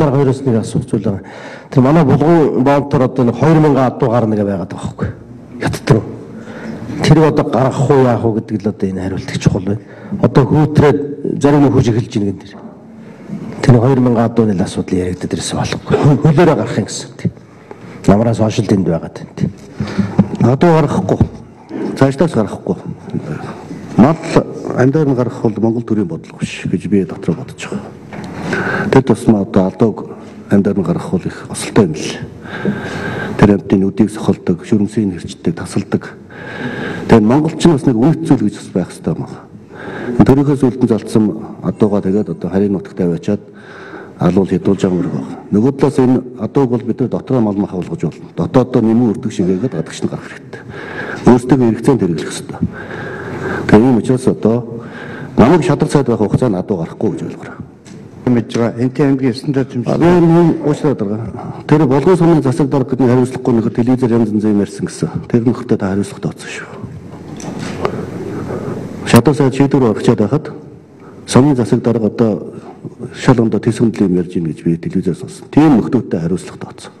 хоёроос нэг асуух зүйл байгаа. Тэр манай булган боолтор одоо нэг 2000 адуу гарна гэж байгаад байгаа байхгүй. Ятдаг. Тэр одоо гаргах уу яах уу гэдэг л одоо энэ хариулт их чухал байна. Одоо хөөтрээд зарим нэг хурж эхэлж ийн гэн тэр. Тэр 2000 адууны л асуудал яригдаад ирсэн болохгүй. Хөлөөрөө гарах юм гэсэн тийм. Намраас хойш л энд байгаад байна тийм. Адуу гаргахгүй. Цаашлаас гаргахгүй. Мал амдаар нь гаргах бол Монгол төрийн бодлого биш гэж би дотроо бодож байгаа. Тэр тусмаа одоо алдууг амдаар нь гаргах бол их осолтой юм л. Тэр амтын үдийг сохолдог, шүрмсийг хэрчдэг, тасалдаг. Тэгээд монголчин бас нэг үнэт зүйл гэж бас байх хэрэгтэй байна. Төрийнхөөс үлдэн залцсан адуугаа тэгээд одоо харийн нутагт аваачаад алуул хідүүлж байгаа мөрөг байна. Нөгөө талаас энэ адууг бол бид нар дотроо мал мах болгож болно. Дотоодоо нэмэн өртөг шигээгээд гадагш нь гарах хэрэгтэй. Өөрсдөө хэрэгцээнд хэрэглэх хэрэгтэй. Тэгээд ийм учраас одоо намайг шадар цайд байх хугацаанд адуу гарахгүй гэж ойлгоорой. Мэдж байгаа. Энтэй аймгийн стандарт юм шиг. Уучлаарай даа. Тэр болгон сумын засаг дарга гэдэг нь хариуцлагагүй нөхөр телевизээр янз янз юм ярьсан гэсэн. Тэр нөхөртөө та хариуцлага тооцсон шүү. Шадар цайд шийдвэр орчоод байхад сумын засаг дарга одоо шалгандаа тэсгэмдэл юм ярьж ийн гэж би телевизээр сонссон. Тийм нөхдөдтэй хариуцлага тооцсон.